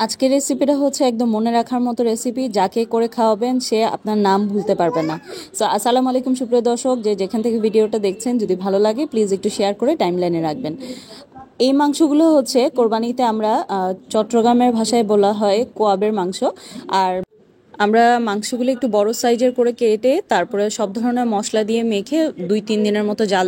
আজকের রেসিপিটা হচ্ছে একদম মনে রাখার মতো রেসিপি, যাকে করে খাওয়াবেন সে আপনার নাম ভুলতে পারবে না। সো আসসালামু আলাইকুম সুপ্রিয় দর্শক, যেখান থেকে ভিডিওটা দেখছেন, যদি ভালো লাগে প্লিজ একটু শেয়ার করে টাইমলাইনে রাখবেন। এই মাংসগুলো হচ্ছে কোরবানিতে আমরা চট্টগ্রামের ভাষায় বলা হয় কোয়াবের মাংস। আর আমরা মাংসগুলো একটু বড় সাইজের করে কেটে তারপরে সব ধরনের মশলা দিয়ে মেখে 2-3 দিনের মতো জাল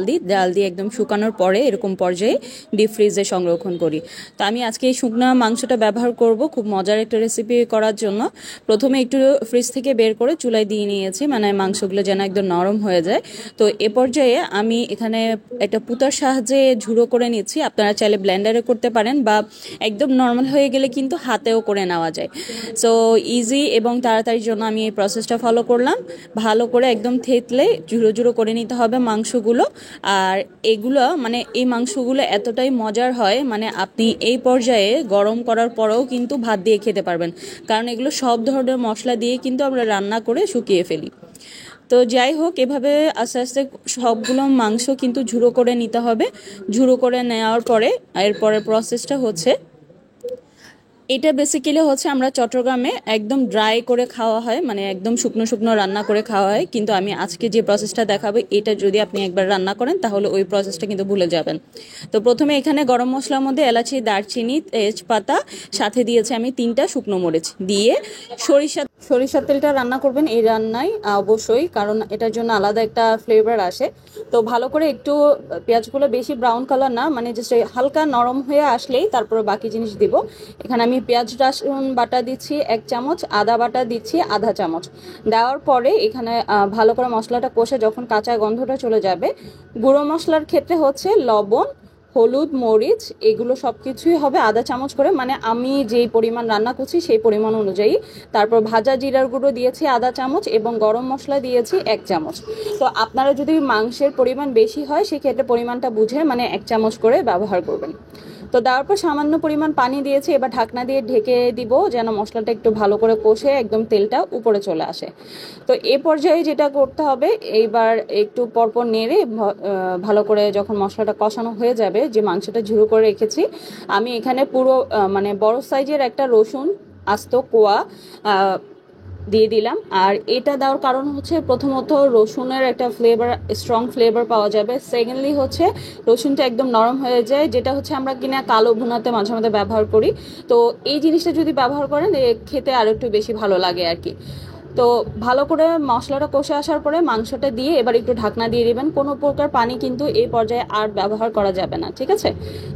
দিয়ে একদম শুকানোর পরে এরকম পর্যায়ে ডিপ ফ্রিজে সংরক্ষণ করি। তো আমি আজকে এই শুকনো মাংসটা ব্যবহার করব খুব মজার একটা রেসিপি করার জন্য। প্রথমে একটু ফ্রিজ থেকে বের করে চুলায় দিয়ে নিয়েছি, মানে মাংসগুলো যেন একদম নরম হয়ে যায়। তো এ পর্যায়ে আমি এখানে একটা পুতার সাহায্যে ঝুড়ো করে নিচ্ছি। আপনারা চাইলে ব্লেন্ডারে করতে পারেন বা একদম নর্মাল হয়ে গেলে কিন্তু হাতেও করে নেওয়া যায়। সো ইজি এবং তাড়াতাড়ির জন্য আমি এই প্রসেসটা ফলো করলাম। ভালো করে একদম থেতলে ঝুড়ো ঝুড়ো করে নিতে হবে মাংসগুলো। আর এগুলো মানে এই মাংসগুলো এতটাই মজার হয়, মানে আপনি এই পর্যায়ে গরম করার পরেও কিন্তু ভাত দিয়ে খেতে পারবেন, কারণ এগুলো সব ধরনের মশলা দিয়ে কিন্তু আমরা রান্না করে শুকিয়ে ফেলি। তো যাই হোক, এভাবে আস্তে আস্তে সবগুলো মাংস কিন্তু ঝুড়ো করে নিতে হবে। ঝুড়ো করে নেওয়ার পরে এরপরের প্রসেসটা হচ্ছে, এটা বেসিক্যালি হচ্ছে আমরা চট্টগ্রামে একদম ড্রাই করে খাওয়া হয়, মানে একদম শুকনো শুকনো রান্না করে খাওয়া হয়। কিন্তু আমি আজকে যে প্রসেসটা দেখাবো, এটা যদি আপনি একবার রান্না করেন তাহলে ওই প্রসেসটা কিন্তু ভুলে যাবেন। তো প্রথমে এখানে গরম মশলার মধ্যে এলাচি, দারচিনি, তেজপাতা, সাথে দিয়েছি আমি 3টা শুকনো মরিচ দিয়ে সরিষার তেলটা রান্না করবেন এই রান্নায় অবশ্যই, কারণ এটার জন্য আলাদা একটা ফ্লেভার আসে। তো ভালো করে একটু পেঁয়াজগুলো বেশি ব্রাউন কালার না, মানে জাস্ট হালকা নরম হয়ে আসলেই তারপরে বাকি জিনিস দিব। এখানে আমি পেঁয়াজ রসুন বাটা দিচ্ছি 1 চামচ, আদা বাটা দিচ্ছি আধা চামচ। দেওয়ার পরে এখানে ভালো করে মশলাটা কষে যখন কাঁচা গন্ধটা চলে যাবে, গুঁড়ো মশলার ক্ষেত্রে হচ্ছে লবণ, হলুদ, মরিচ, এগুলো সব কিছুই হবে আধা চামচ করে, মানে আমি যেই পরিমাণ রান্না করছি সেই পরিমাণ অনুযায়ী। তারপর ভাজা জিরার গুঁড়ো দিয়েছি আধা চামচ এবং গরম মশলা দিয়েছি 1 চামচ। তো আপনারা যদি মাংসের পরিমাণ বেশি হয় সেক্ষেত্রে পরিমাণটা বুঝে মানে 1 চামচ করে ব্যবহার করবেন। তো দেওয়ার পর সামান্য পরিমাণ পানি দিয়েছি, এবার ঢাকনা দিয়ে ঢেকে দিব যেন মশলাটা একটু ভালো করে কষে একদম তেলটা উপরে চলে আসে। তো এ পর্যায়ে যেটা করতে হবে, এইবার একটু পরপর নেড়ে ভালো করে যখন মশলাটা কষানো হয়ে যাবে, যে মাংসটা ঝুড়ো করে রেখেছি, আমি এখানে পুরো মানে বড় সাইজের একটা রসুন আস্ত কোয়া দিয়ে দিলাম। আর এটা দেওয়ার কারণ হচ্ছে, প্রথমত রসুনের একটা ফ্লেভার, স্ট্রং ফ্লেভার পাওয়া যাবে। সেকেন্ডলি হচ্ছে রসুনটা একদম নরম হয়ে যায়, যেটা হচ্ছে আমরা কিনা কালো ভুনাতে মাঝে মাঝে ব্যবহার করি। তো এই জিনিসটা যদি ব্যবহার করেন খেতে আরো একটু বেশি ভালো লাগে আর কি। তো ভালো করে মশলাটা কষে আসার পরে মাংসটা দিয়ে এবার একটু ঢাকনা দিয়ে দিবেন। কোনো প্রকার পানি কিন্তু এই পর্যায়ে আর ব্যবহার করা যাবে না, ঠিক আছে?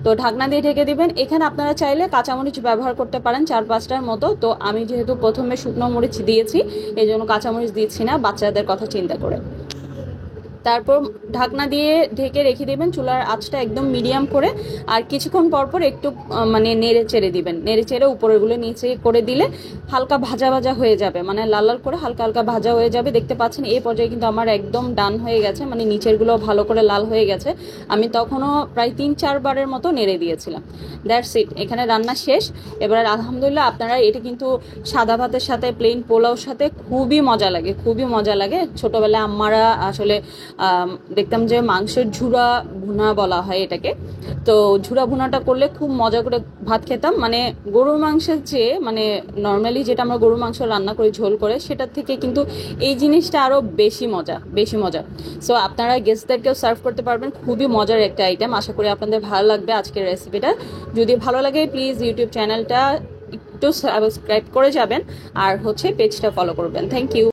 তো ঢাকনা দিয়ে ঢেকে দিবেন। এখানে আপনারা চাইলে কাঁচামরিচ ব্যবহার করতে পারেন 4-5টার মতো। তো আমি যেহেতু প্রথমে শুকনো মরিচ দিয়েছি, এই জন্য কাঁচামরিচ দিচ্ছি না, বাচ্চাদের কথা চিন্তা করে। তারপর ঢাকনা দিয়ে ঢেকে রেখে দেবেন, চুলার আঁচটা একদম মিডিয়াম করে। আর কিছুক্ষণ পরপর একটু মানে নেড়ে চেড়ে দিবেন, নেড়ে চেড়ে উপরেগুলো নিচে করে দিলে হালকা ভাজা ভাজা হয়ে যাবে, মানে লাল লাল করে হালকা হালকা ভাজা হয়ে যাবে। দেখতে পাচ্ছেন এই পর্যায়ে কিন্তু আমার একদম ডান হয়ে গেছে, মানে নিচেরগুলো ভালো করে লাল হয়ে গেছে। আমি তখনও প্রায় 3-4 বারের মতো নেড়ে দিয়েছিলাম। দ্যাটস ইট, এখানে রান্না শেষ। এবার আলহামদুলিল্লাহ, আপনারা এটা কিন্তু সাদা ভাতের সাথে, প্লেন পোলাওর সাথে খুবই মজা লাগে, খুবই মজা লাগে। ছোটবেলায় আম্মারা আসলে দেখতাম যে মাংসের ঝুরা ভুনা বলা হয় এটাকে। তো ঝুরা ভুনাটা করলে খুব মজা করে ভাত খেতাম, মানে গরুর মাংসের চেয়ে, মানে নর্মালি যেটা আমরা গরুর মাংস রান্না করি ঝোল করে, সেটার থেকে কিন্তু এই জিনিসটা আরো বেশি মজা, বেশি মজা। সো আপনারা গেস্টদেরকেও সার্ভ করতে পারবেন, খুবই মজার একটা আইটেম। আশা করি আপনাদের ভালো লাগবে আজকের রেসিপিটা। যদি ভালো লাগে প্লিজ ইউটিউব চ্যানেলটা একটু সাবস্ক্রাইব করে যাবেন, আর হচ্ছে পেজটা ফলো করবেন। Thank you.